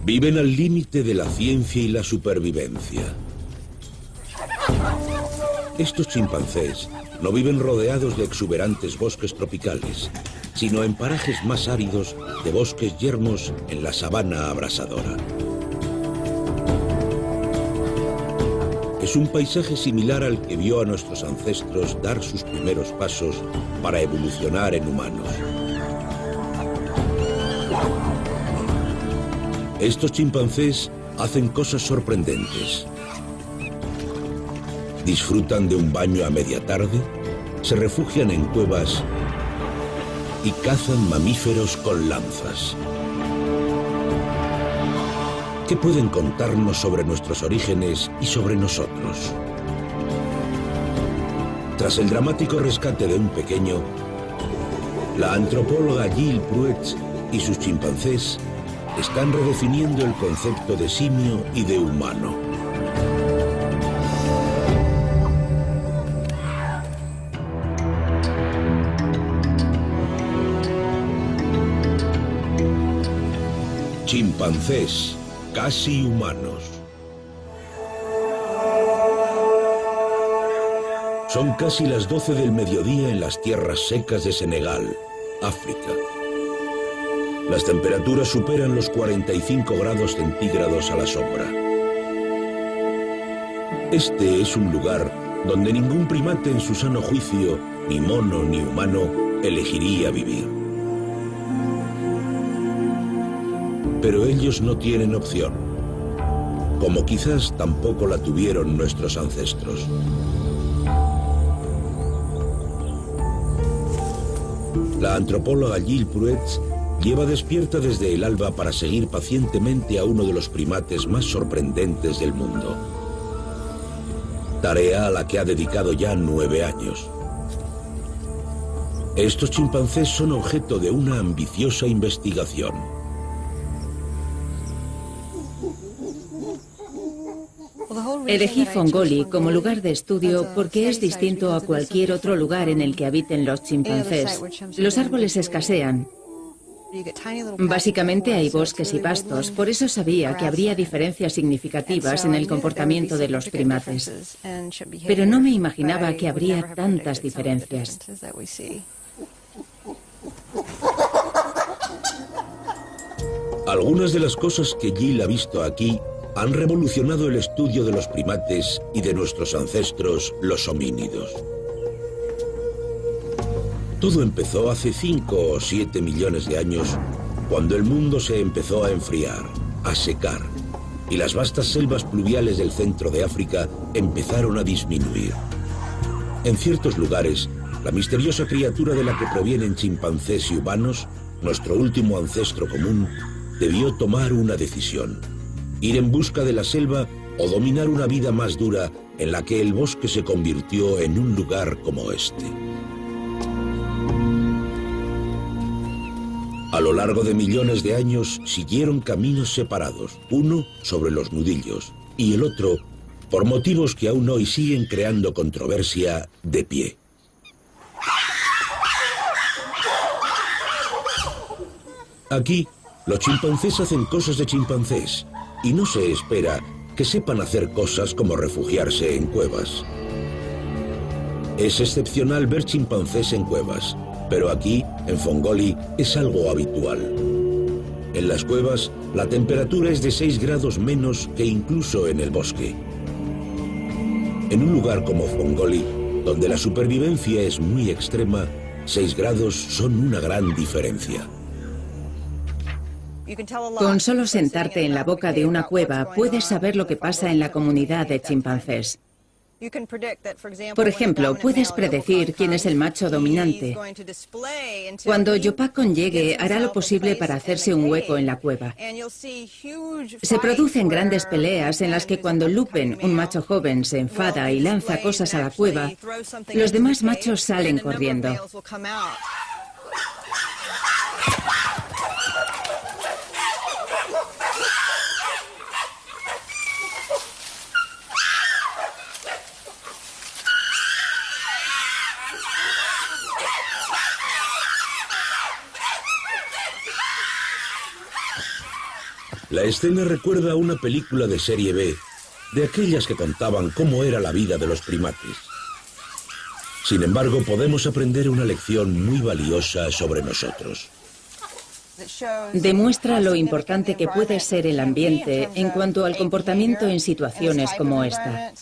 Viven al límite de la ciencia y la supervivencia. Estos chimpancés no viven rodeados de exuberantes bosques tropicales, sino en parajes más áridos de bosques yermos en la sabana abrasadora. Es un paisaje similar al que vio a nuestros ancestros dar sus primeros pasos para evolucionar en humanos. Estos chimpancés hacen cosas sorprendentes. Disfrutan de un baño a media tarde, se refugian en cuevas y cazan mamíferos con lanzas. ¿Qué pueden contarnos sobre nuestros orígenes y sobre nosotros? Tras el dramático rescate de un pequeño, la antropóloga Gilles Pruetz y sus chimpancés están redefiniendo el concepto de simio y de humano. Chimpancés, casi humanos. Son casi las 12 del mediodía en las tierras secas de Senegal, África. Las temperaturas superan los 45 grados centígrados a la sombra. Este es un lugar donde ningún primate en su sano juicio, ni mono ni humano, elegiría vivir. Pero ellos no tienen opción, como quizás tampoco la tuvieron nuestros ancestros. La antropóloga Gilles Pruetz lleva despierta desde el alba para seguir pacientemente a uno de los primates más sorprendentes del mundo. Tarea a la que ha dedicado ya 9 años. Estos chimpancés son objeto de una ambiciosa investigación. Elegí Fongoli como lugar de estudio porque es distinto a cualquier otro lugar en el que habiten los chimpancés. Los árboles escasean. Básicamente hay bosques y pastos, por eso sabía que habría diferencias significativas en el comportamiento de los primates. Pero no me imaginaba que habría tantas diferencias. Algunas de las cosas que Gilles ha visto aquí han revolucionado el estudio de los primates y de nuestros ancestros, los homínidos. Todo empezó hace 5 o 7 millones de años, cuando el mundo se empezó a enfriar, a secar, y las vastas selvas pluviales del centro de África empezaron a disminuir. En ciertos lugares, la misteriosa criatura de la que provienen chimpancés y humanos, nuestro último ancestro común, debió tomar una decisión: ir en busca de la selva o dominar una vida más dura en la que el bosque se convirtió en un lugar como este. A lo largo de millones de años siguieron caminos separados, uno sobre los nudillos y el otro, por motivos que aún hoy siguen creando controversia, de pie. Aquí, los chimpancés hacen cosas de chimpancés y no se espera que sepan hacer cosas como refugiarse en cuevas. Es excepcional ver chimpancés en cuevas, pero aquí, en Fongoli, es algo habitual. En las cuevas, la temperatura es de 6 grados menos que incluso en el bosque. En un lugar como Fongoli, donde la supervivencia es muy extrema, 6 grados son una gran diferencia. Con solo sentarte en la boca de una cueva puedes saber lo que pasa en la comunidad de chimpancés. Por ejemplo, puedes predecir quién es el macho dominante. Cuando Yopakon llegue, hará lo posible para hacerse un hueco en la cueva. Se producen grandes peleas en las que cuando Lupen, un macho joven, se enfada y lanza cosas a la cueva, los demás machos salen corriendo. La escena recuerda a una película de serie B, de aquellas que contaban cómo era la vida de los primates. Sin embargo, podemos aprender una lección muy valiosa sobre nosotros. Demuestra lo importante que puede ser el ambiente en cuanto al comportamiento en situaciones como esta.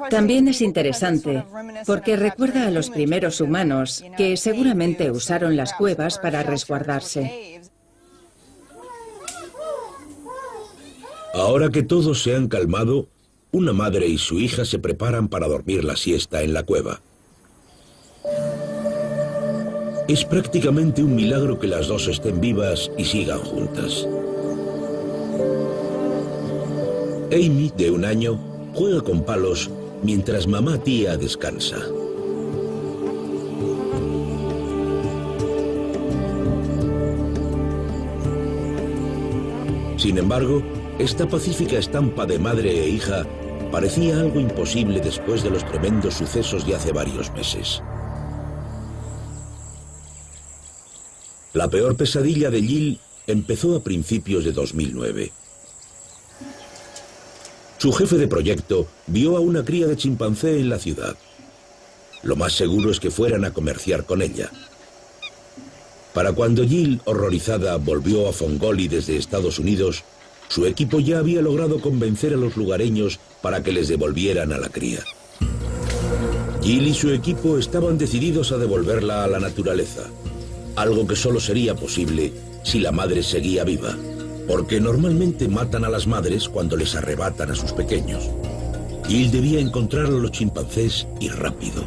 También es interesante porque recuerda a los primeros humanos que seguramente usaron las cuevas para resguardarse. Ahora que todos se han calmado, una madre y su hija se preparan para dormir la siesta en la cueva. Es prácticamente un milagro que las dos estén vivas y sigan juntas. Amy, de 1 año, juega con palos mientras mamá tía descansa. Sin embargo, esta pacífica estampa de madre e hija parecía algo imposible después de los tremendos sucesos de hace varios meses. La peor pesadilla de Jill empezó a principios de 2009. Su jefe de proyecto vio a una cría de chimpancé en la ciudad. Lo más seguro es que fueran a comerciar con ella. Para cuando Jill, horrorizada, volvió a Fongoli desde Estados Unidos, su equipo ya había logrado convencer a los lugareños para que les devolvieran a la cría. Jill y su equipo estaban decididos a devolverla a la naturaleza, algo que solo sería posible si la madre seguía viva, porque normalmente matan a las madres cuando les arrebatan a sus pequeños. Jill debía encontrar a los chimpancés y rápido.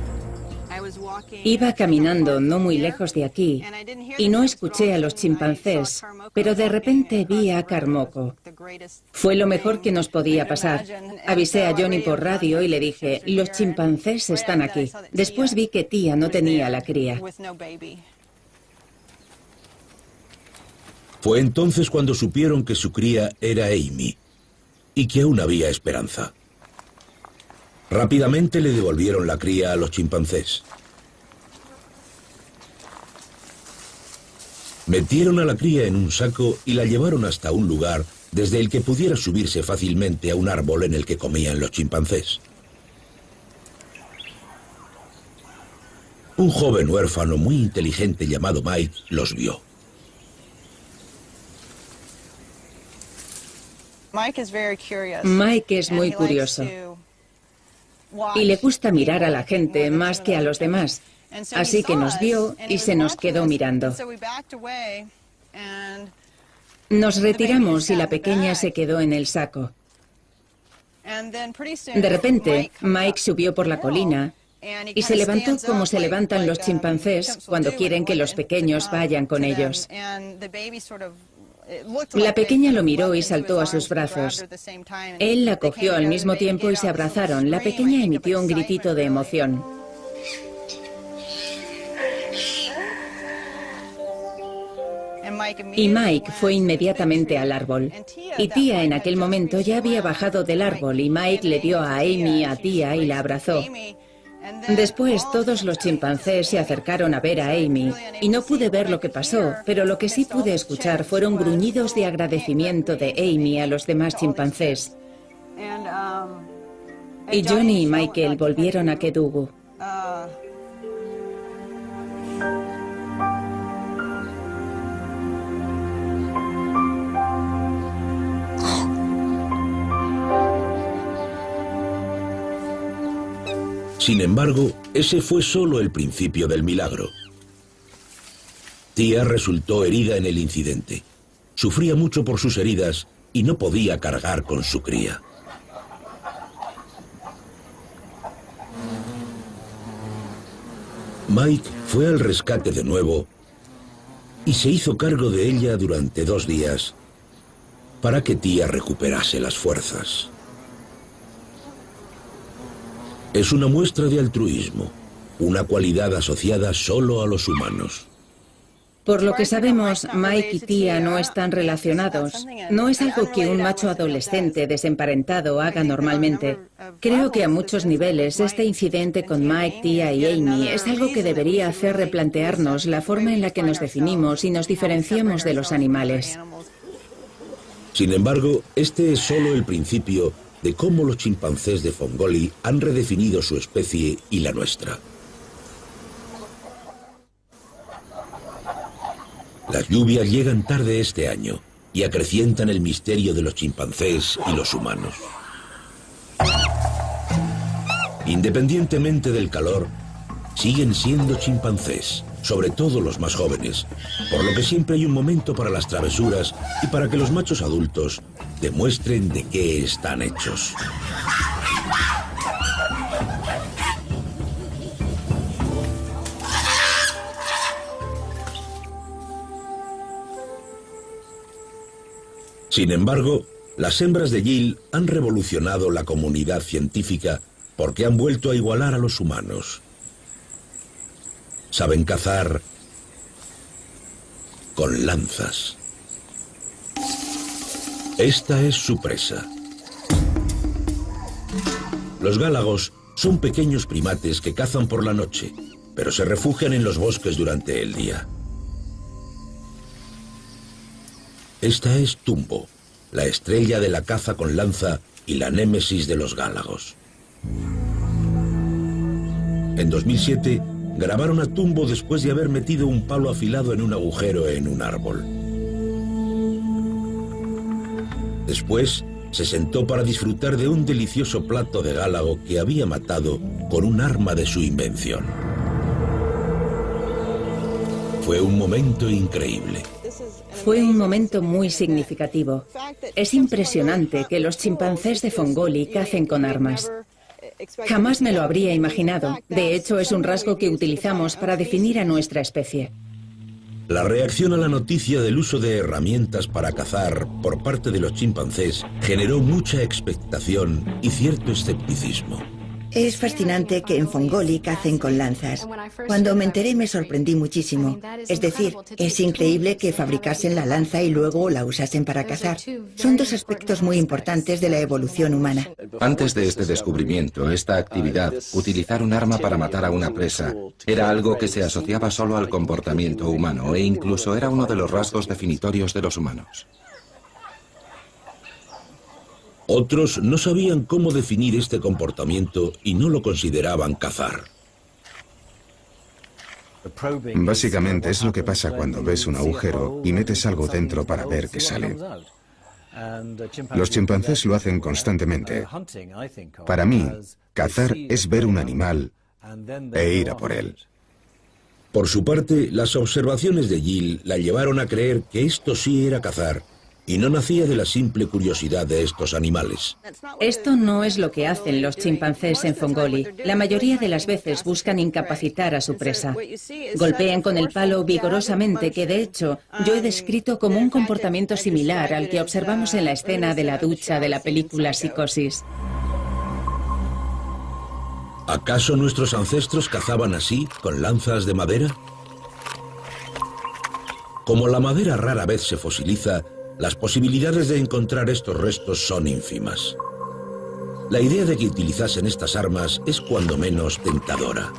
Iba caminando no muy lejos de aquí y no escuché a los chimpancés, pero de repente vi a Carmoco. Fue lo mejor que nos podía pasar. Avisé a Johnny por radio y le dije, los chimpancés están aquí. Después vi que tía no tenía la cría. Fue entonces cuando supieron que su cría era Amy y que aún había esperanza. Rápidamente le devolvieron la cría a los chimpancés. Metieron a la cría en un saco y la llevaron hasta un lugar desde el que pudiera subirse fácilmente a un árbol en el que comían los chimpancés. Un joven huérfano muy inteligente llamado Mike los vio. Mike es muy curioso y le gusta mirar a la gente más que a los demás. Así que nos vio y se nos quedó mirando. Nos retiramos y la pequeña se quedó en el saco. De repente, Mike subió por la colina y se levantó como se levantan los chimpancés cuando quieren que los pequeños vayan con ellos. La pequeña lo miró y saltó a sus brazos. Él la cogió al mismo tiempo y se abrazaron. La pequeña emitió un gritito de emoción. Y Mike fue inmediatamente al árbol. Y tía en aquel momento ya había bajado del árbol y Mike le dio a Amy a tía y la abrazó. Después todos los chimpancés se acercaron a ver a Amy y no pude ver lo que pasó, pero lo que sí pude escuchar fueron gruñidos de agradecimiento de Amy a los demás chimpancés. Y Johnny y Michael volvieron a Kedugu. Sin embargo, ese fue solo el principio del milagro. Tía resultó herida en el incidente. Sufría mucho por sus heridas y no podía cargar con su cría. Mike fue al rescate de nuevo y se hizo cargo de ella durante 2 días para que tía recuperase las fuerzas. Es una muestra de altruismo, una cualidad asociada solo a los humanos. Por lo que sabemos, Mike y tía no están relacionados. No es algo que un macho adolescente desemparentado haga normalmente. Creo que a muchos niveles este incidente con Mike, tía y Amy es algo que debería hacer replantearnos la forma en la que nos definimos y nos diferenciamos de los animales. Sin embargo, este es solo el principio de cómo los chimpancés de Fongoli han redefinido su especie y la nuestra. Las lluvias llegan tarde este año y acrecientan el misterio de los chimpancés y los humanos. Independientemente del calor, siguen siendo chimpancés, sobre todo los más jóvenes, por lo que siempre hay un momento para las travesuras y para que los machos adultos demuestren de qué están hechos. Sin embargo, las hembras de Yil han revolucionado la comunidad científica porque han vuelto a igualar a los humanos. Saben cazar con lanzas. Esta es su presa. Los gálagos son pequeños primates que cazan por la noche, pero se refugian en los bosques durante el día. Esta es Tumbo, la estrella de la caza con lanza y la némesis de los gálagos. En 2007, grabaron a Tumbo después de haber metido un palo afilado en un agujero en un árbol. Después, se sentó para disfrutar de un delicioso plato de gálago que había matado con un arma de su invención. Fue un momento increíble. Fue un momento muy significativo. Es impresionante que los chimpancés de Fongoli cacen con armas. Jamás me lo habría imaginado. De hecho, es un rasgo que utilizamos para definir a nuestra especie. La reacción a la noticia del uso de herramientas para cazar por parte de los chimpancés generó mucha expectación y cierto escepticismo. Es fascinante que en Fongoli cacen con lanzas. Cuando me enteré me sorprendí muchísimo. Es decir, es increíble que fabricasen la lanza y luego la usasen para cazar. Son dos aspectos muy importantes de la evolución humana. Antes de este descubrimiento, esta actividad, utilizar un arma para matar a una presa, era algo que se asociaba solo al comportamiento humano e incluso era uno de los rasgos definitorios de los humanos. Otros no sabían cómo definir este comportamiento y no lo consideraban cazar. Básicamente es lo que pasa cuando ves un agujero y metes algo dentro para ver qué sale. Los chimpancés lo hacen constantemente. Para mí, cazar es ver un animal e ir a por él. Por su parte, las observaciones de Yil la llevaron a creer que esto sí era cazar y no nacía de la simple curiosidad de estos animales. Esto no es lo que hacen los chimpancés en Fongoli. La mayoría de las veces buscan incapacitar a su presa. Golpean con el palo vigorosamente, que de hecho yo he descrito como un comportamiento similar al que observamos en la escena de la ducha de la película Psicosis. ¿Acaso nuestros ancestros cazaban así, con lanzas de madera? Como la madera rara vez se fosiliza, las posibilidades de encontrar estos restos son ínfimas. La idea de que utilizasen estas armas es cuando menos tentadora.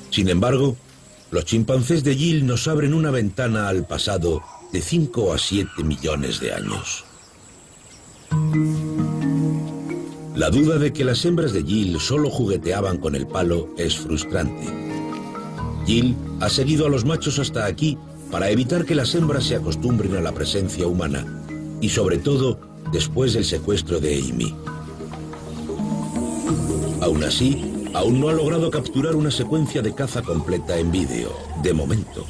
Sin embargo, los chimpancés de Yil nos abren una ventana al pasado de 5 a 7 millones de años. La duda de que las hembras de Yil solo jugueteaban con el palo es frustrante. Yil ha seguido a los machos hasta aquí para evitar que las hembras se acostumbren a la presencia humana, y sobre todo después del secuestro de Amy. Aún así, aún no ha logrado capturar una secuencia de caza completa en vídeo, de momento.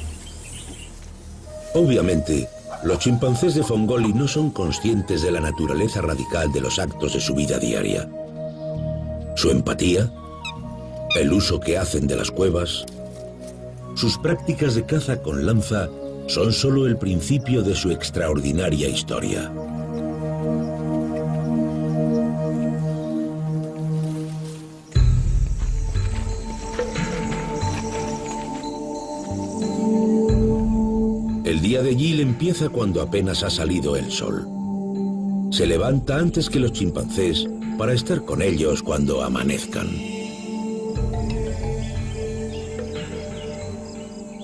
Obviamente, los chimpancés de Fongoli no son conscientes de la naturaleza radical de los actos de su vida diaria. Su empatía, el uso que hacen de las cuevas, sus prácticas de caza con lanza son solo el principio de su extraordinaria historia. El día de Yil empieza cuando apenas ha salido el sol. Se levanta antes que los chimpancés para estar con ellos cuando amanezcan.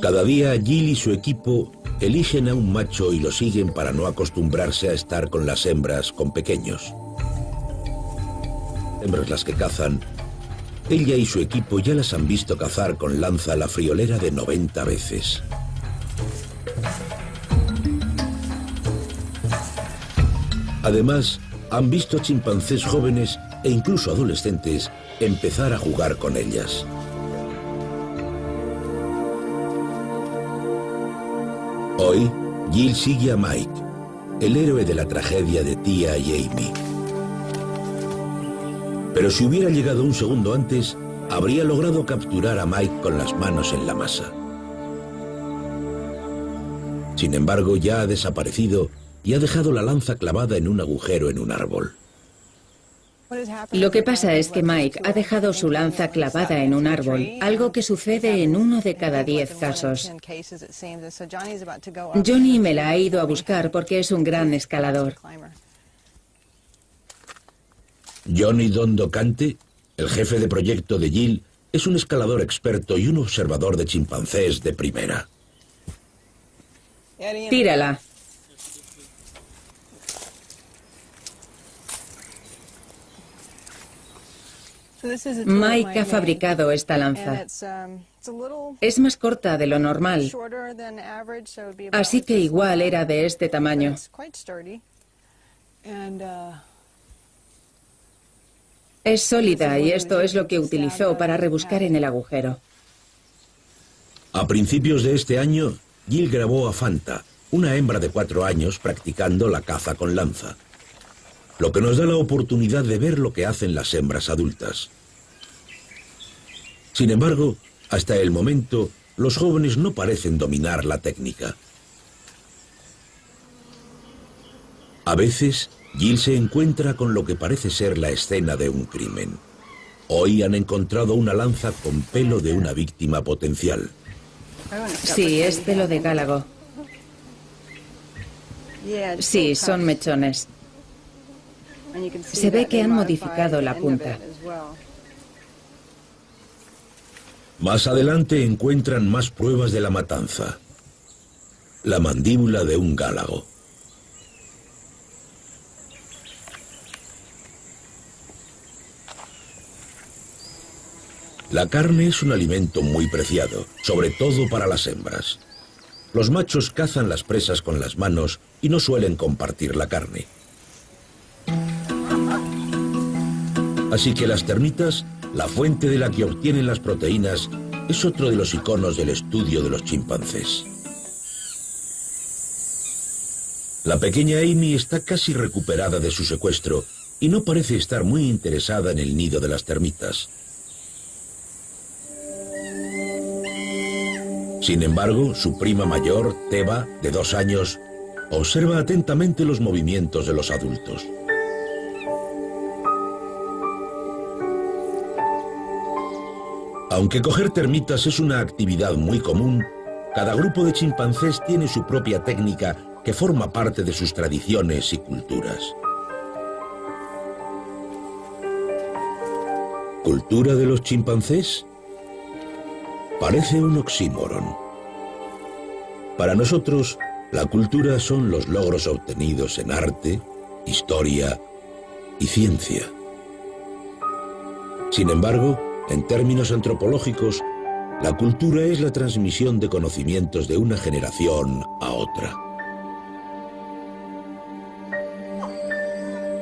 Cada día Yil y su equipo eligen a un macho y lo siguen para no acostumbrarse a estar con las hembras con pequeños. Hembras las que cazan. Ella y su equipo ya las han visto cazar con lanza la friolera de 90 veces. Además, han visto chimpancés jóvenes e incluso adolescentes empezar a jugar con ellas. Hoy, Jill sigue a Mike, el héroe de la tragedia de Tia y Amy. Pero si hubiera llegado un segundo antes, habría logrado capturar a Mike con las manos en la masa. Sin embargo, ya ha desaparecido y ha dejado la lanza clavada en un agujero en un árbol. Lo que pasa es que Mike ha dejado su lanza clavada en un árbol, algo que sucede en 1 de cada 10 casos. Johnny me la ha ido a buscar porque es un gran escalador. Johnny Dondocante, el jefe de proyecto de Jill, es un escalador experto y un observador de chimpancés de primera. Tírala. Mike ha fabricado esta lanza. Es más corta de lo normal, así que igual era de este tamaño. Es sólida y esto es lo que utilizó para rebuscar en el agujero. A principios de este año, Jill grabó a Fanta, una hembra de 4 años practicando la caza con lanza, lo que nos da la oportunidad de ver lo que hacen las hembras adultas. Sin embargo, hasta el momento, los jóvenes no parecen dominar la técnica. A veces, Jill se encuentra con lo que parece ser la escena de un crimen. Hoy han encontrado una lanza con pelo de una víctima potencial. Sí, es pelo de gálago. Sí, son mechones. Se ve que han modificado la punta. Más adelante encuentran más pruebas de la matanza. La mandíbula de un gálago. La carne es un alimento muy preciado, sobre todo para las hembras. Los machos cazan las presas con las manos y no suelen compartir la carne. Así que las termitas, la fuente de la que obtienen las proteínas, es otro de los iconos del estudio de los chimpancés. La pequeña Amy está casi recuperada de su secuestro y no parece estar muy interesada en el nido de las termitas. Sin embargo, su prima mayor, Teva, de 2 años, observa atentamente los movimientos de los adultos. Aunque coger termitas es una actividad muy común, cada grupo de chimpancés tiene su propia técnica que forma parte de sus tradiciones y culturas. ¿Cultura de los chimpancés? Parece un oxímoron. Para nosotros, la cultura son los logros obtenidos en arte, historia y ciencia. Sin embargo, en términos antropológicos, la cultura es la transmisión de conocimientos de una generación a otra.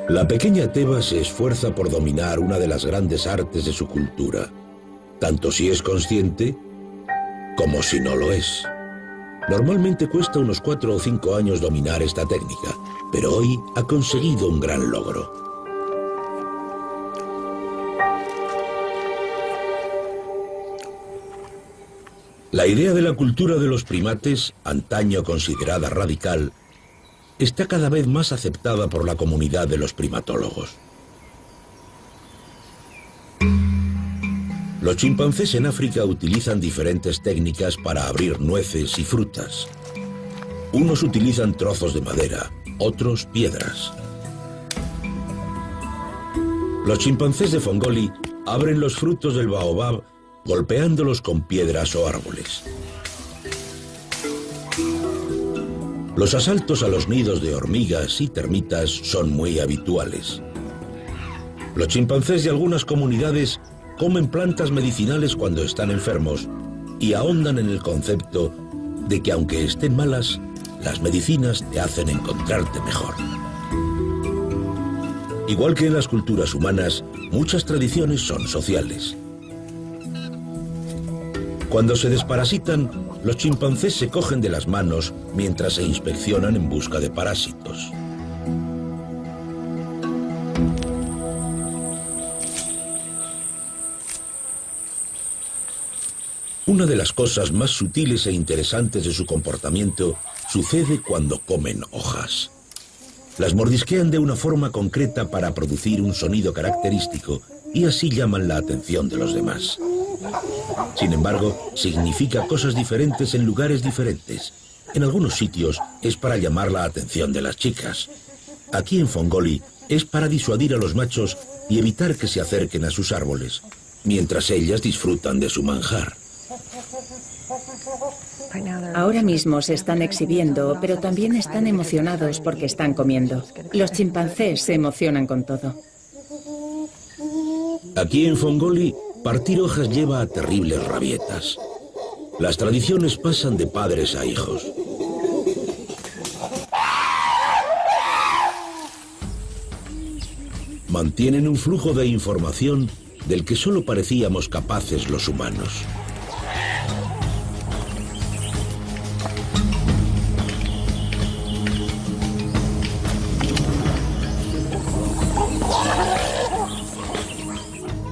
La pequeña Teva se esfuerza por dominar una de las grandes artes de su cultura, tanto si es consciente como si no lo es. Normalmente cuesta unos 4 o 5 años dominar esta técnica, pero hoy ha conseguido un gran logro. La idea de la cultura de los primates, antaño considerada radical, está cada vez más aceptada por la comunidad de los primatólogos. Los chimpancés en África utilizan diferentes técnicas para abrir nueces y frutas. Unos utilizan trozos de madera, otros piedras. Los chimpancés de Fongoli abren los frutos del baobab golpeándolos con piedras o árboles. Los asaltos a los nidos de hormigas y termitas son muy habituales. Los chimpancés de algunas comunidades comen plantas medicinales cuando están enfermos y ahondan en el concepto de que aunque estén malas, las medicinas te hacen encontrarte mejor. Igual que en las culturas humanas, muchas tradiciones son sociales. Cuando se desparasitan, los chimpancés se cogen de las manos mientras se inspeccionan en busca de parásitos. Una de las cosas más sutiles e interesantes de su comportamiento sucede cuando comen hojas. Las mordisquean de una forma concreta para producir un sonido característico y así llaman la atención de los demás. Sin embargo, significa cosas diferentes en lugares diferentes. En algunos sitios es para llamar la atención de las chicas. Aquí en Fongoli es para disuadir a los machos y evitar que se acerquen a sus árboles, mientras ellas disfrutan de su manjar. Ahora mismo se están exhibiendo, pero también están emocionados porque están comiendo. Los chimpancés se emocionan con todo. Aquí en Fongoli, partir hojas lleva a terribles rabietas. Las tradiciones pasan de padres a hijos. Mantienen un flujo de información del que solo parecíamos capaces los humanos.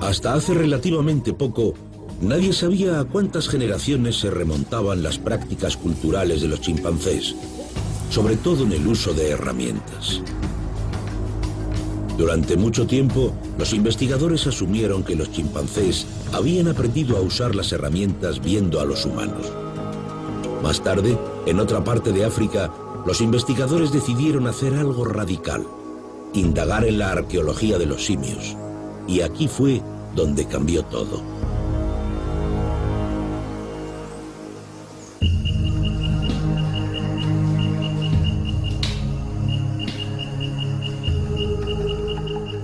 Hasta hace relativamente poco, nadie sabía a cuántas generaciones se remontaban las prácticas culturales de los chimpancés, sobre todo en el uso de herramientas. Durante mucho tiempo, los investigadores asumieron que los chimpancés habían aprendido a usar las herramientas viendo a los humanos. Más tarde, en otra parte de África, los investigadores decidieron hacer algo radical: indagar en la arqueología de los simios. Y aquí fue donde cambió todo.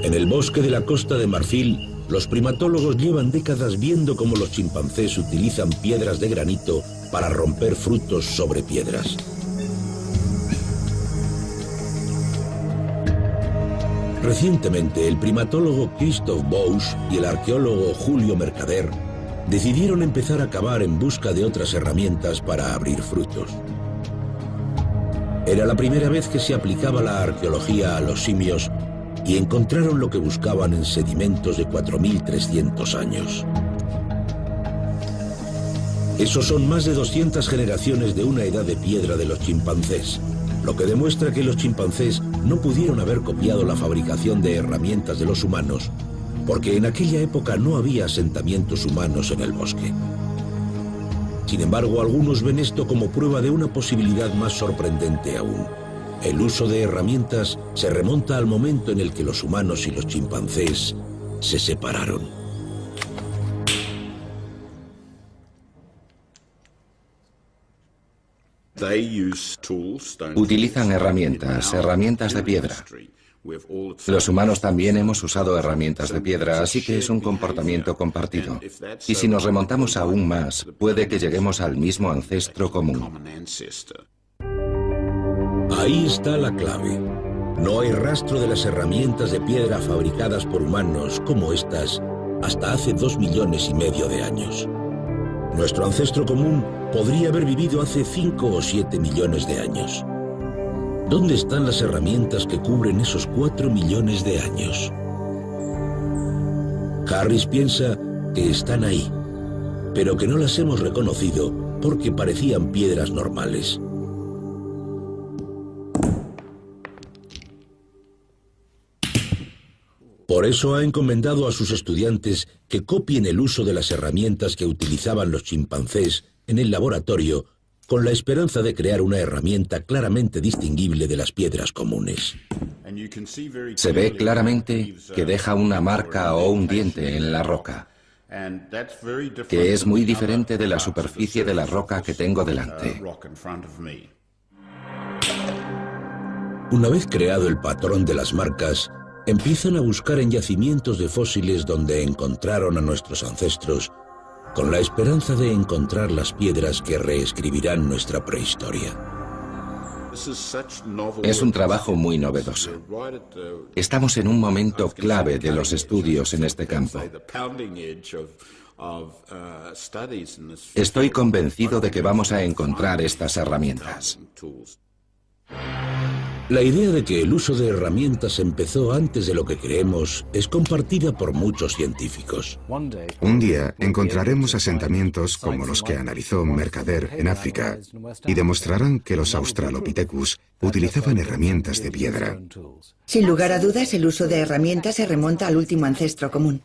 En el bosque de la Costa de Marfil, los primatólogos llevan décadas viendo cómo los chimpancés utilizan piedras de granito para romper frutos sobre piedras. Recientemente, el primatólogo Christophe Bouche y el arqueólogo Julio Mercader decidieron empezar a cavar en busca de otras herramientas para abrir frutos. Era la primera vez que se aplicaba la arqueología a los simios y encontraron lo que buscaban en sedimentos de 4.300 años. Esos son más de 200 generaciones de una edad de piedra de los chimpancés, lo que demuestra que los chimpancés no pudieron haber copiado la fabricación de herramientas de los humanos, porque en aquella época no había asentamientos humanos en el bosque. Sin embargo, algunos ven esto como prueba de una posibilidad más sorprendente aún. El uso de herramientas se remonta al momento en el que los humanos y los chimpancés se separaron. Utilizan herramientas de piedra. Los humanos también hemos usado herramientas de piedra, así que es un comportamiento compartido. Y si nos remontamos aún más, puede que lleguemos al mismo ancestro común. Ahí está la clave. No hay rastro de las herramientas de piedra fabricadas por humanos como estas hasta hace 2,5 millones de años. Nuestro ancestro común podría haber vivido hace 5 o 7 millones de años. ¿Dónde están las herramientas que cubren esos 4 millones de años? Harris piensa que están ahí, pero que no las hemos reconocido porque parecían piedras normales. Por eso ha encomendado a sus estudiantes que copien el uso de las herramientas que utilizaban los chimpancés en el laboratorio, con la esperanza de crear una herramienta claramente distinguible de las piedras comunes. Se ve claramente que deja una marca o un diente en la roca, que es muy diferente de la superficie de la roca que tengo delante. Una vez creado el patrón de las marcas, empiezan a buscar en yacimientos de fósiles donde encontraron a nuestros ancestros, con la esperanza de encontrar las piedras que reescribirán nuestra prehistoria. Es un trabajo muy novedoso. Estamos en un momento clave de los estudios en este campo. Estoy convencido de que vamos a encontrar estas herramientas. La idea de que el uso de herramientas empezó antes de lo que creemos es compartida por muchos científicos. Un día encontraremos asentamientos como los que analizó Mercader en África y demostrarán que los Australopithecus utilizaban herramientas de piedra. Sin lugar a dudas, el uso de herramientas se remonta al último ancestro común.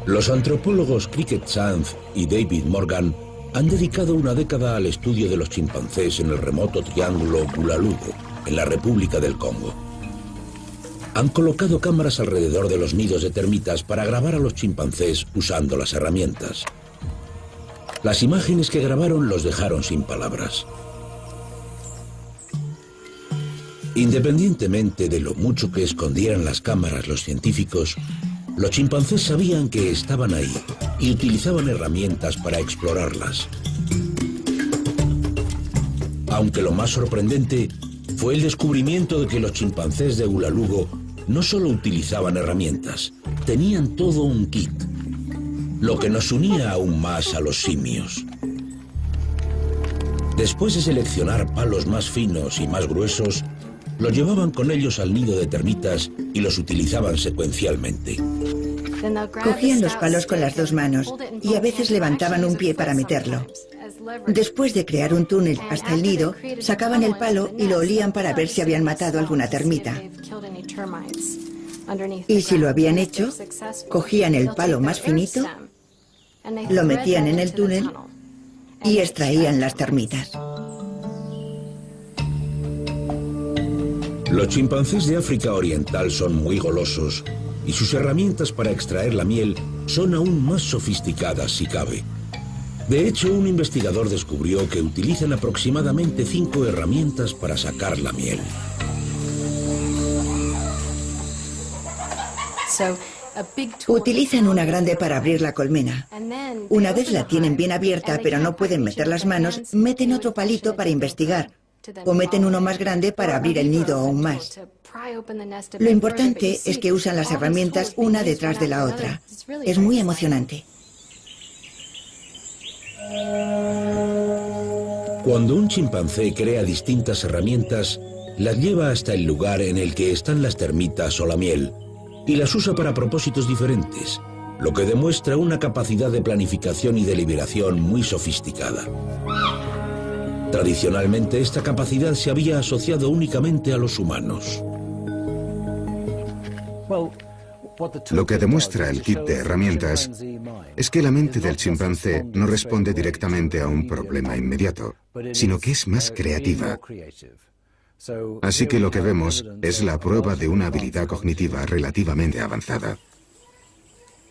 Los antropólogos Cricket Sands y David Morgan han dedicado una década al estudio de los chimpancés en el remoto triángulo Bulalugo, en la República del Congo. Han colocado cámaras alrededor de los nidos de termitas para grabar a los chimpancés usando las herramientas. Las imágenes que grabaron los dejaron sin palabras. Independientemente de lo mucho que escondieran las cámaras los científicos, los chimpancés sabían que estaban ahí y utilizaban herramientas para explorarlas. Aunque lo más sorprendente fue el descubrimiento de que los chimpancés de Bulalugo no solo utilizaban herramientas, tenían todo un kit, lo que nos unía aún más a los simios. Después de seleccionar palos más finos y más gruesos, los llevaban con ellos al nido de termitas y los utilizaban secuencialmente. Cogían los palos con las dos manos y a veces levantaban un pie para meterlo. Después de crear un túnel hasta el nido, sacaban el palo y lo olían para ver si habían matado alguna termita. Y si lo habían hecho, cogían el palo más finito, lo metían en el túnel y extraían las termitas. Los chimpancés de África Oriental son muy golosos y sus herramientas para extraer la miel son aún más sofisticadas si cabe. De hecho, un investigador descubrió que utilizan aproximadamente 5 herramientas para sacar la miel. Utilizan una grande para abrir la colmena. Una vez la tienen bien abierta pero no pueden meter las manos, meten otro palito para investigar. O meten uno más grande para abrir el nido aún más. Lo importante es que usan las herramientas una detrás de la otra. Es muy emocionante. Cuando un chimpancé crea distintas herramientas, las lleva hasta el lugar en el que están las termitas o la miel y las usa para propósitos diferentes, lo que demuestra una capacidad de planificación y deliberación muy sofisticada. Tradicionalmente, esta capacidad se había asociado únicamente a los humanos. Lo que demuestra el kit de herramientas es que la mente del chimpancé no responde directamente a un problema inmediato, sino que es más creativa. Así que lo que vemos es la prueba de una habilidad cognitiva relativamente avanzada.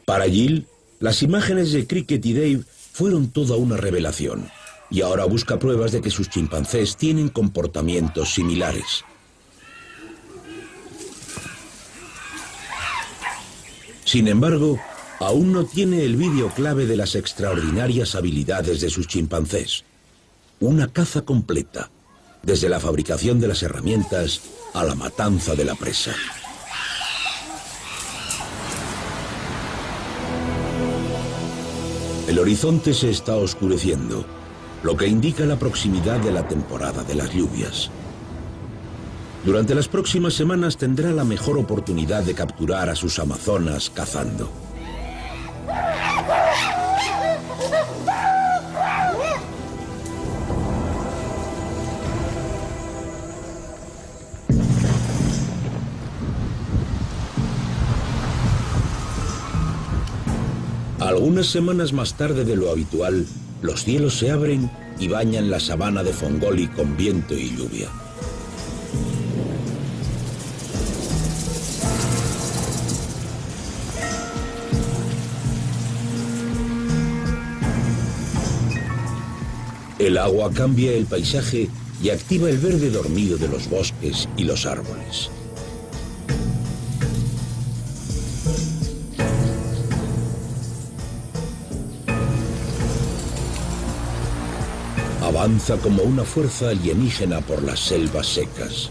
Para Jill, las imágenes de Cricket y Dave fueron toda una revelación. Y ahora busca pruebas de que sus chimpancés tienen comportamientos similares. Sin embargo, aún no tiene el vídeo clave de las extraordinarias habilidades de sus chimpancés. Una caza completa, desde la fabricación de las herramientas a la matanza de la presa. El horizonte se está oscureciendo, lo que indica la proximidad de la temporada de las lluvias. Durante las próximas semanas tendrá la mejor oportunidad de capturar a sus amazonas cazando. Algunas semanas más tarde de lo habitual, los cielos se abren y bañan la sabana de Fongoli con viento y lluvia. El agua cambia el paisaje y activa el verde dormido de los bosques y los árboles. Avanza como una fuerza alienígena por las selvas secas.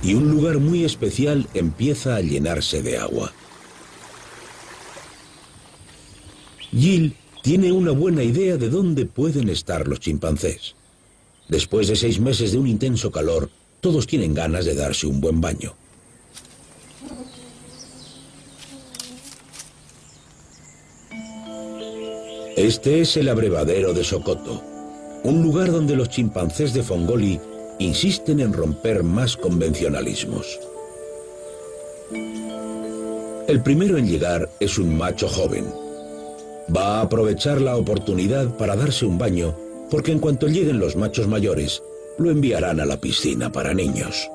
Y un lugar muy especial empieza a llenarse de agua. Jill tiene una buena idea de dónde pueden estar los chimpancés. Después de 6 meses de un intenso calor, todos tienen ganas de darse un buen baño. Este es el abrevadero de Sokoto, un lugar donde los chimpancés de Fongoli insisten en romper más convencionalismos. El primero en llegar es un macho joven. Va a aprovechar la oportunidad para darse un baño, porque en cuanto lleguen los machos mayores, lo enviarán a la piscina para niños.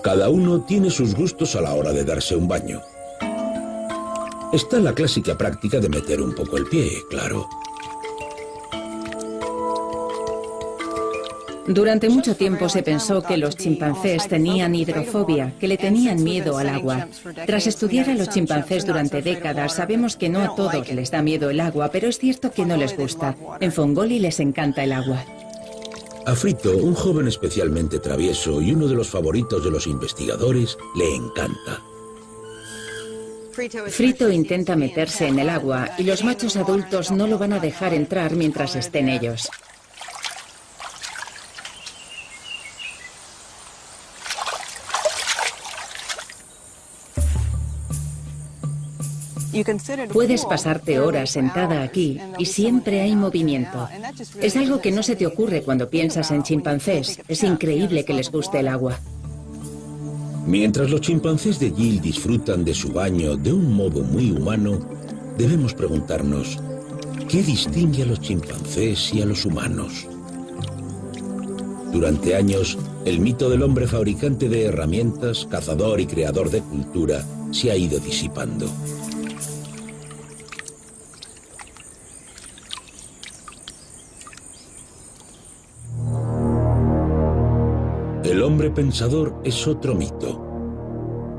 Cada uno tiene sus gustos a la hora de darse un baño. Está la clásica práctica de meter un poco el pie, claro. Durante mucho tiempo se pensó que los chimpancés tenían hidrofobia, que le tenían miedo al agua. Tras estudiar a los chimpancés durante décadas, sabemos que no a todos les da miedo el agua, pero es cierto que no les gusta. En Fongoli les encanta el agua. A Frito, un joven especialmente travieso y uno de los favoritos de los investigadores, le encanta. Frito intenta meterse en el agua y los machos adultos no lo van a dejar entrar mientras estén ellos. Puedes pasarte horas sentada aquí y siempre hay movimiento. Es algo que no se te ocurre cuando piensas en chimpancés. Es increíble que les guste el agua. Mientras los chimpancés de Jill disfrutan de su baño de un modo muy humano, debemos preguntarnos, ¿qué distingue a los chimpancés y a los humanos? Durante años, el mito del hombre fabricante de herramientas, cazador y creador de cultura se ha ido disipando. El hombre pensador es otro mito.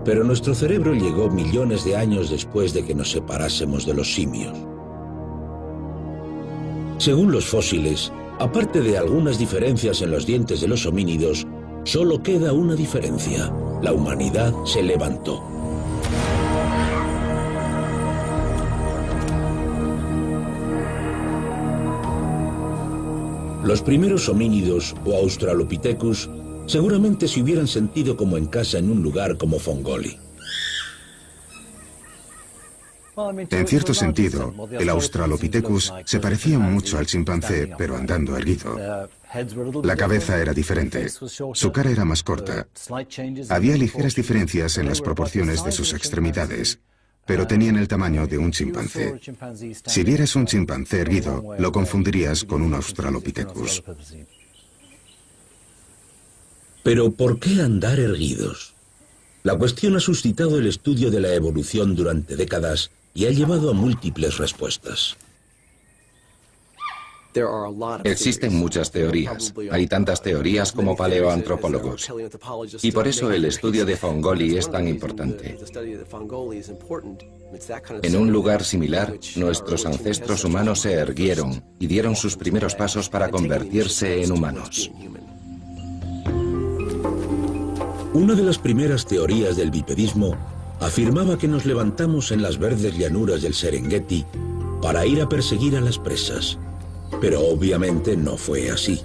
Pero nuestro cerebro llegó millones de años después de que nos separásemos de los simios. Según los fósiles, aparte de algunas diferencias en los dientes de los homínidos, solo queda una diferencia: la humanidad se levantó. Los primeros homínidos o Australopithecus seguramente se hubieran sentido como en casa en un lugar como Fongoli. En cierto sentido, el Australopithecus se parecía mucho al chimpancé, pero andando erguido. La cabeza era diferente, su cara era más corta. Había ligeras diferencias en las proporciones de sus extremidades, pero tenían el tamaño de un chimpancé. Si vieras un chimpancé erguido, lo confundirías con un Australopithecus. Pero ¿por qué andar erguidos? La cuestión ha suscitado el estudio de la evolución durante décadas y ha llevado a múltiples respuestas. Existen muchas teorías. Hay tantas teorías como paleoantropólogos. Y por eso el estudio de Fongoli es tan importante. En un lugar similar, nuestros ancestros humanos se erguieron y dieron sus primeros pasos para convertirse en humanos. Una de las primeras teorías del bipedismo afirmaba que nos levantamos en las verdes llanuras del Serengeti para ir a perseguir a las presas. Pero obviamente no fue así.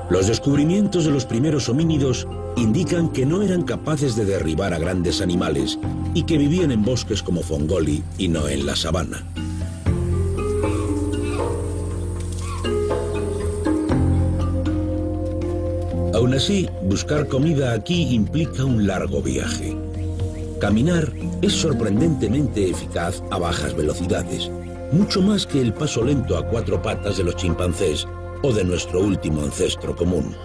Los descubrimientos de los primeros homínidos indican que no eran capaces de derribar a grandes animales y que vivían en bosques como Fongoli y no en la sabana. Aún así, buscar comida aquí implica un largo viaje. Caminar es sorprendentemente eficaz a bajas velocidades, mucho más que el paso lento a 4 patas de los chimpancés o de nuestro último ancestro común.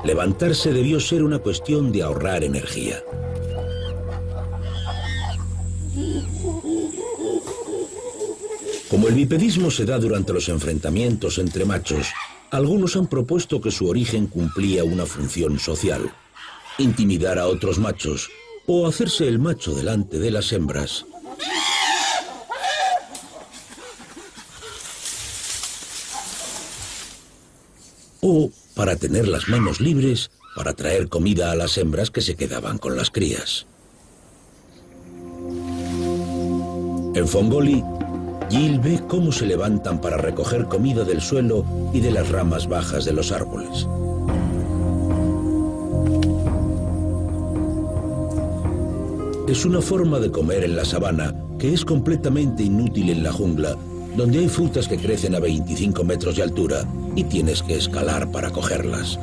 Levantarse debió ser una cuestión de ahorrar energía. Como el bipedismo se da durante los enfrentamientos entre machos, algunos han propuesto que su origen cumplía una función social: intimidar a otros machos o hacerse el macho delante de las hembras. O para tener las manos libres para traer comida a las hembras que se quedaban con las crías. En Fongoli, Jill ve cómo se levantan para recoger comida del suelo y de las ramas bajas de los árboles. Es una forma de comer en la sabana que es completamente inútil en la jungla, donde hay frutas que crecen a 25 metros de altura y tienes que escalar para cogerlas.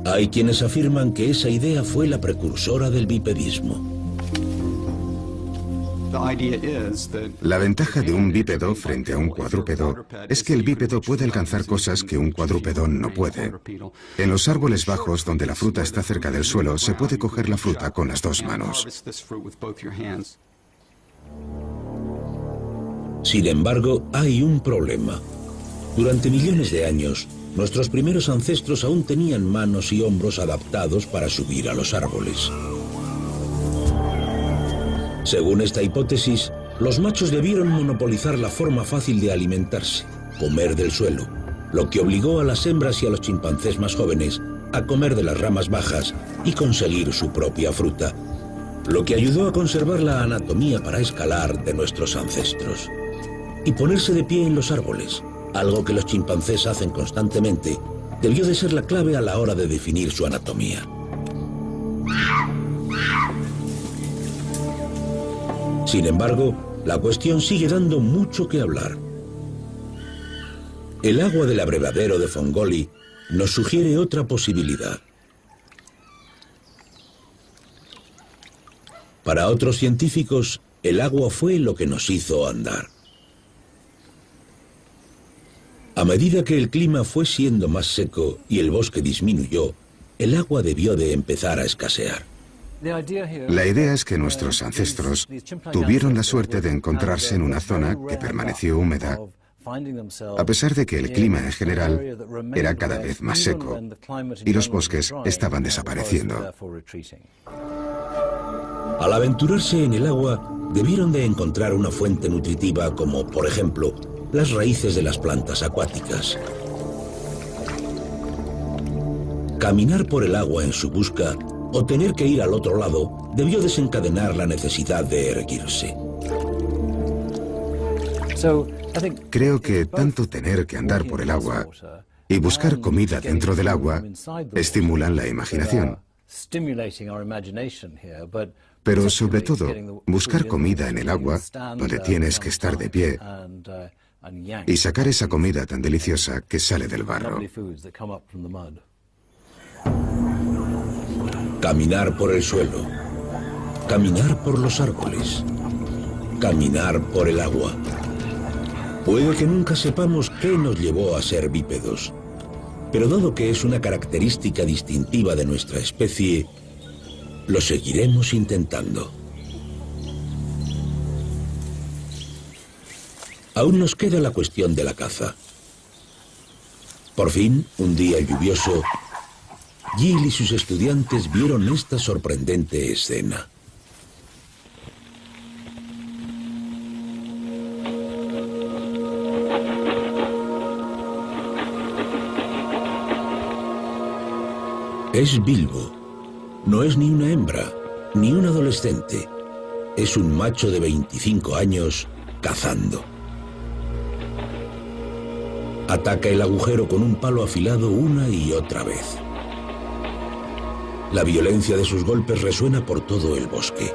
Hay quienes afirman que esa idea fue la precursora del bipedismo. La ventaja de un bípedo frente a un cuadrúpedo es que el bípedo puede alcanzar cosas que un cuadrúpedo no puede. En los árboles bajos, donde la fruta está cerca del suelo, se puede coger la fruta con las dos manos. Sin embargo, hay un problema. Durante millones de años, nuestros primeros ancestros aún tenían manos y hombros adaptados para subir a los árboles. Según esta hipótesis, los machos debieron monopolizar la forma fácil de alimentarse, comer del suelo, lo que obligó a las hembras y a los chimpancés más jóvenes a comer de las ramas bajas y conseguir su propia fruta, lo que ayudó a conservar la anatomía para escalar de nuestros ancestros. Y ponerse de pie en los árboles, algo que los chimpancés hacen constantemente, debió de ser la clave a la hora de definir su anatomía. Sin embargo, la cuestión sigue dando mucho que hablar. El agua del abrevadero de Fongoli nos sugiere otra posibilidad. Para otros científicos, el agua fue lo que nos hizo andar. A medida que el clima fue siendo más seco y el bosque disminuyó, el agua debió de empezar a escasear. La idea es que nuestros ancestros tuvieron la suerte de encontrarse en una zona que permaneció húmeda, a pesar de que el clima en general era cada vez más seco y los bosques estaban desapareciendo. Al aventurarse en el agua, debieron de encontrar una fuente nutritiva como, por ejemplo, las raíces de las plantas acuáticas. Caminar por el agua en su busca o tener que ir al otro lado debió desencadenar la necesidad de erguirse. Creo que tanto tener que andar por el agua y buscar comida dentro del agua estimulan la imaginación. Pero sobre todo, buscar comida en el agua, donde tienes que estar de pie, y sacar esa comida tan deliciosa que sale del barro. Caminar por el suelo, caminar por los árboles, caminar por el agua. Puede que nunca sepamos qué nos llevó a ser bípedos, pero dado que es una característica distintiva de nuestra especie, lo seguiremos intentando. Aún nos queda la cuestión de la caza. Por fin, un día lluvioso, Jill y sus estudiantes vieron esta sorprendente escena. Es Bilbo. No es ni una hembra, ni un adolescente. Es un macho de 25 años cazando. Ataca el agujero con un palo afilado una y otra vez. La violencia de sus golpes resuena por todo el bosque.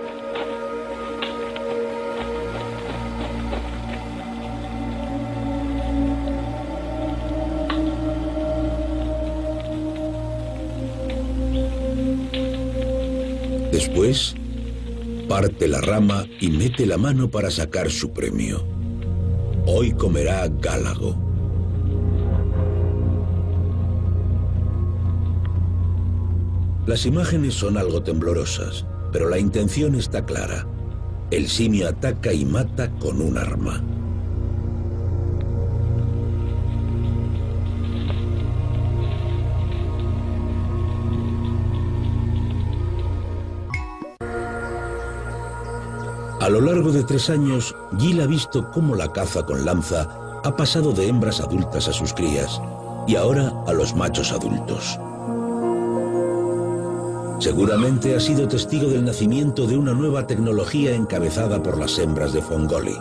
Después, parte la rama y mete la mano para sacar su premio. Hoy comerá gálago. Las imágenes son algo temblorosas, pero la intención está clara. El simio ataca y mata con un arma. A lo largo de 3 años, Gill ha visto cómo la caza con lanza ha pasado de hembras adultas a sus crías y ahora a los machos adultos. Seguramente ha sido testigo del nacimiento de una nueva tecnología encabezada por las hembras de Fongoli.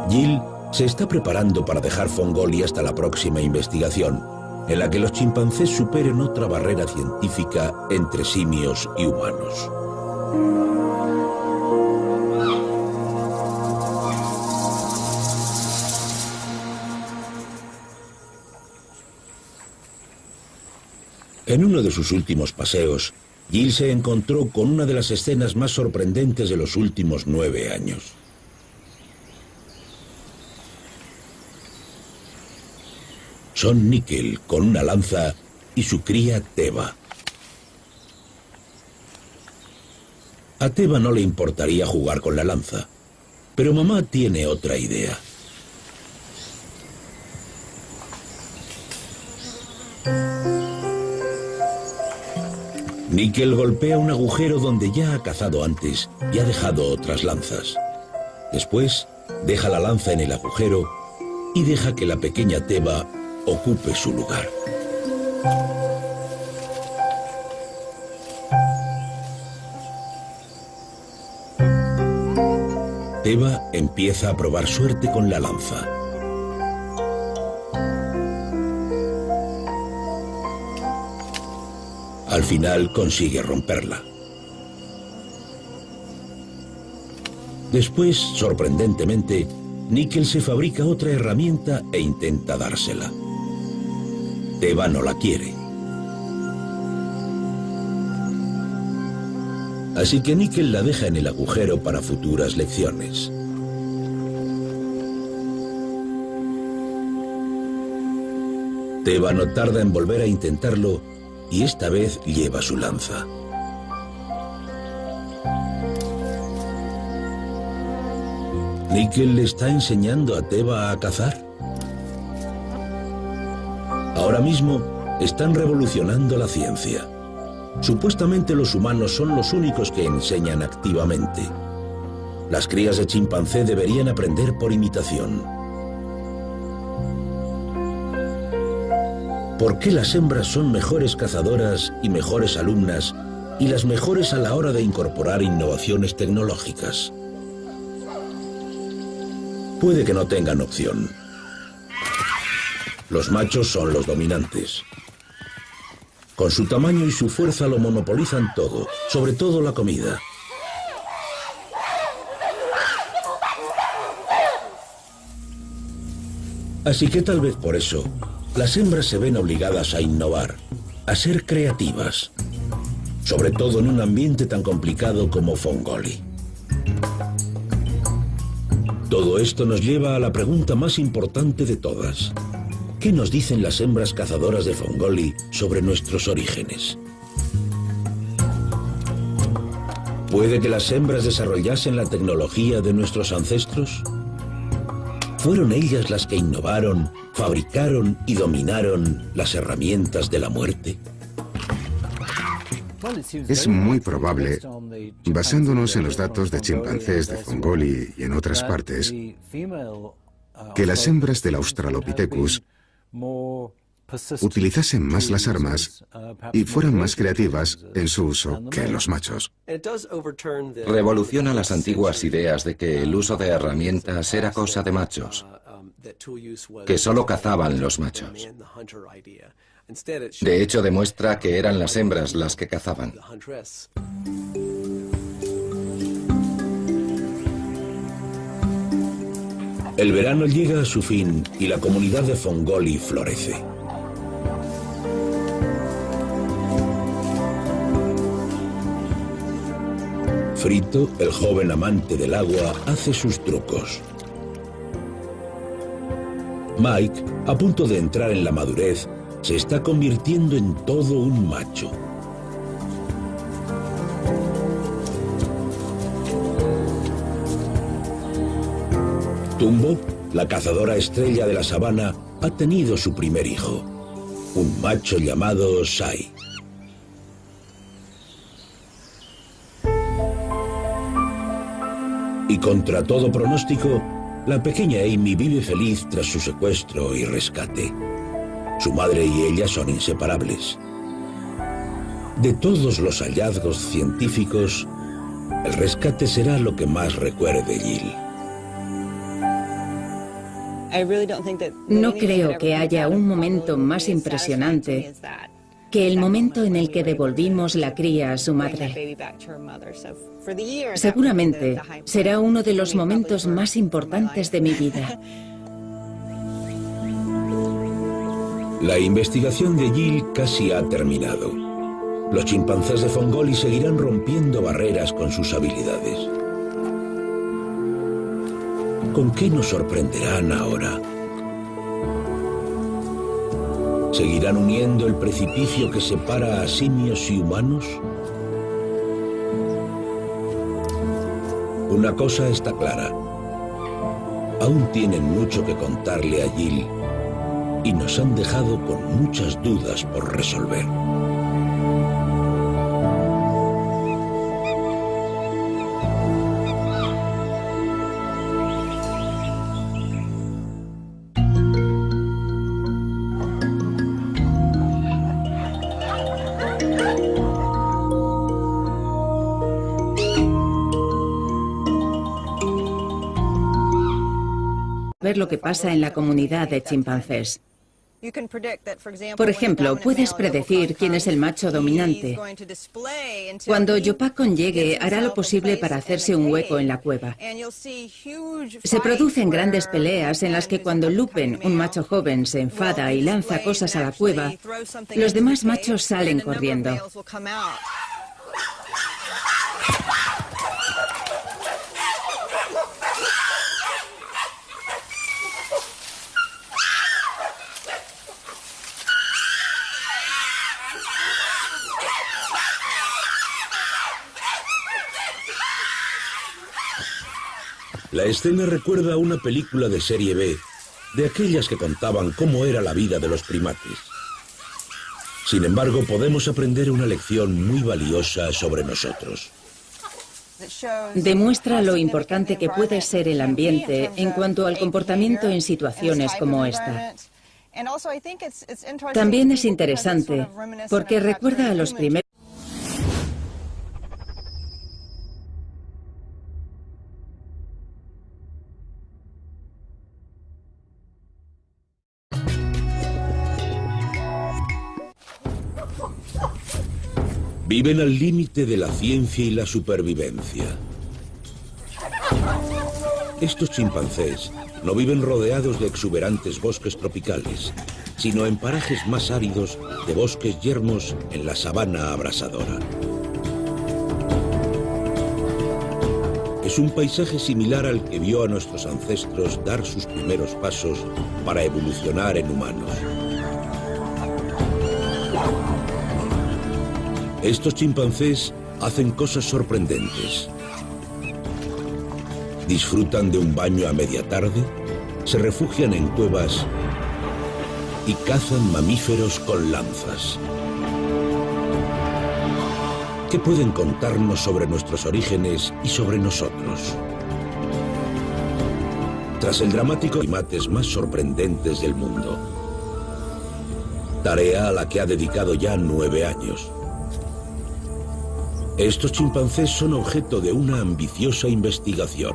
Gill se está preparando para dejar Fongoli hasta la próxima investigación, en la que los chimpancés superen otra barrera científica entre simios y humanos. En uno de sus últimos paseos, Gill se encontró con una de las escenas más sorprendentes de los últimos 9 años. Son Nickel con una lanza y su cría Teva. A Teva no le importaría jugar con la lanza, pero mamá tiene otra idea. Nickel golpea un agujero donde ya ha cazado antes y ha dejado otras lanzas. Después, deja la lanza en el agujero y deja que la pequeña Teva ocupe su lugar. Teva empieza a probar suerte con la lanza. Al final consigue romperla. Después, sorprendentemente, Nickel se fabrica otra herramienta e intenta dársela. Teva no la quiere. Así que Nickel la deja en el agujero para futuras lecciones. Teva no tarda en volver a intentarlo y esta vez lleva su lanza. ¿Nickel le está enseñando a Teva a cazar? Ahora mismo están revolucionando la ciencia. Supuestamente los humanos son los únicos que enseñan activamente. Las crías de chimpancé deberían aprender por imitación. ¿Por qué las hembras son mejores cazadoras y mejores alumnas y las mejores a la hora de incorporar innovaciones tecnológicas? Puede que no tengan opción. Los machos son los dominantes. Con su tamaño y su fuerza lo monopolizan todo, sobre todo la comida. Así que tal vez por eso, las hembras se ven obligadas a innovar, a ser creativas, sobre todo en un ambiente tan complicado como Fongoli. Todo esto nos lleva a la pregunta más importante de todas. ¿Qué nos dicen las hembras cazadoras de Fongoli sobre nuestros orígenes? ¿Puede que las hembras desarrollasen la tecnología de nuestros ancestros? ¿Fueron ellas las que innovaron, fabricaron y dominaron las herramientas de la muerte? Es muy probable, basándonos en los datos de chimpancés de Fongoli y en otras partes, que las hembras del Australopithecus utilizasen más las armas y fueran más creativas en su uso que los machos. Revoluciona las antiguas ideas de que el uso de herramientas era cosa de machos, que solo cazaban los machos. De hecho, demuestra que eran las hembras las que cazaban. El verano llega a su fin y la comunidad de Fongoli florece. Frito, el joven amante del agua, hace sus trucos. Mike, a punto de entrar en la madurez, se está convirtiendo en todo un macho. Tumbo, la cazadora estrella de la sabana, ha tenido su primer hijo, un macho llamado Sai. Y contra todo pronóstico, la pequeña Amy vive feliz tras su secuestro y rescate. Su madre y ella son inseparables. De todos los hallazgos científicos, el rescate será lo que más recuerde Jill. No creo que haya un momento más impresionante que el momento en el que devolvimos la cría a su madre. Seguramente será uno de los momentos más importantes de mi vida. La investigación de Jill casi ha terminado. Los chimpancés de Fongoli seguirán rompiendo barreras con sus habilidades. ¿Con qué nos sorprenderán ahora? ¿Seguirán uniendo el precipicio que separa a simios y humanos? Una cosa está clara. Aún tienen mucho que contarle a Jill y nos han dejado con muchas dudas por resolver. Ver lo que pasa en la comunidad de chimpancés. Por ejemplo, puedes predecir quién es el macho dominante. Cuando Yopakon llegue, hará lo posible para hacerse un hueco en la cueva. Se producen grandes peleas en las que cuando Lupen, un macho joven, se enfada y lanza cosas a la cueva, los demás machos salen corriendo. La escena recuerda a una película de serie B, de aquellas que contaban cómo era la vida de los primates. Sin embargo, podemos aprender una lección muy valiosa sobre nosotros. Demuestra lo importante que puede ser el ambiente en cuanto al comportamiento en situaciones como esta. También es interesante porque recuerda a los primeros. Viven al límite de la ciencia y la supervivencia. Estos chimpancés no viven rodeados de exuberantes bosques tropicales, sino en parajes más áridos de bosques yermos en la sabana abrasadora. Es un paisaje similar al que vio a nuestros ancestros dar sus primeros pasos para evolucionar en humanos. Estos chimpancés hacen cosas sorprendentes. Disfrutan de un baño a media tarde, se refugian en cuevas y cazan mamíferos con lanzas. ¿Qué pueden contarnos sobre nuestros orígenes y sobre nosotros? Tras el dramático primates más sorprendentes del mundo. Tarea a la que ha dedicado ya 9 años. Estos chimpancés son objeto de una ambiciosa investigación.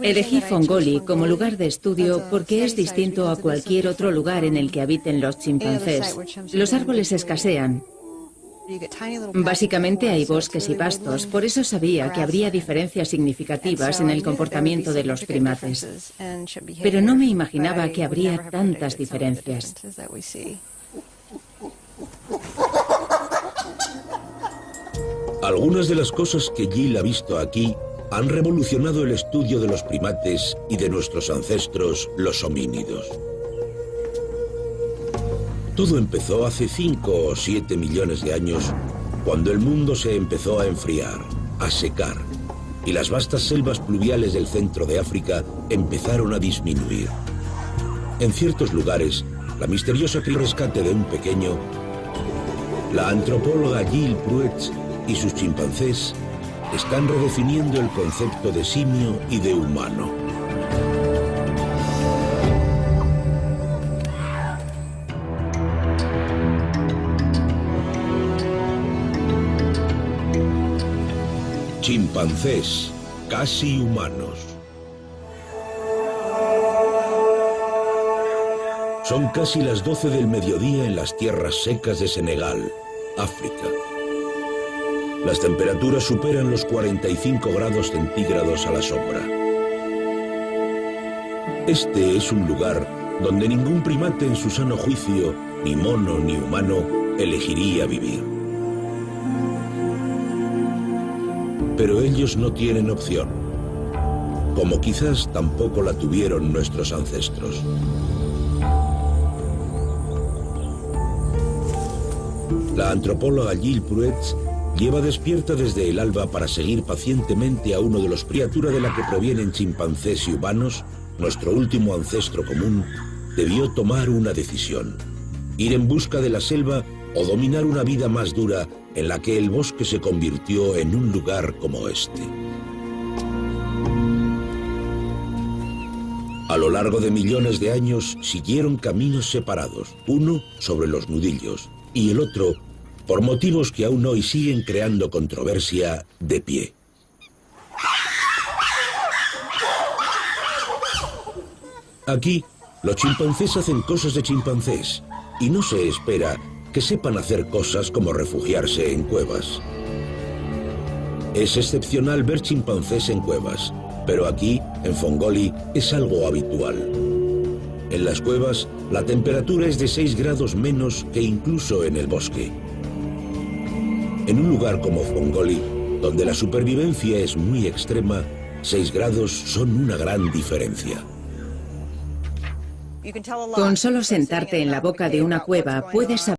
Elegí Fongoli como lugar de estudio porque es distinto a cualquier otro lugar en el que habiten los chimpancés. Los árboles escasean. Básicamente hay bosques y pastos, por eso sabía que habría diferencias significativas en el comportamiento de los primates. Pero no me imaginaba que habría tantas diferencias. Algunas de las cosas que Jill ha visto aquí han revolucionado el estudio de los primates y de nuestros ancestros, los homínidos. Todo empezó hace 5 o 7 millones de años, cuando el mundo se empezó a enfriar, a secar, y las vastas selvas pluviales del centro de África empezaron a disminuir. En ciertos lugares, la misteriosa rescate de un pequeño, la antropóloga Gil Pruetz y sus chimpancés están redefiniendo el concepto de simio y de humano. Chimpancés, casi humanos. Son casi las 12 del mediodía en las tierras secas de Senegal, África. Las temperaturas superan los 45 grados centígrados a la sombra. Este es un lugar donde ningún primate en su sano juicio, ni mono ni humano, elegiría vivir. Pero ellos no tienen opción, como quizás tampoco la tuvieron nuestros ancestros. La antropóloga Gil Pruetz lleva despierta desde el alba para seguir pacientemente a uno de los criaturas de la que provienen chimpancés y humanos. Nuestro último ancestro común debió tomar una decisión: ir en busca de la selva o dominar una vida más dura en la que el bosque se convirtió en un lugar como este. A lo largo de millones de años siguieron caminos separados, uno sobre los nudillos y el otro, por motivos que aún hoy siguen creando controversia, de pie. Aquí, los chimpancés hacen cosas de chimpancés y no se espera que sepan hacer cosas como refugiarse en cuevas. Es excepcional ver chimpancés en cuevas, pero aquí, en Fongoli, es algo habitual. En las cuevas, la temperatura es de 6 grados menos que incluso en el bosque. En un lugar como Fongoli, donde la supervivencia es muy extrema, 6 grados son una gran diferencia. Con solo sentarte en la boca de una cueva puedes saber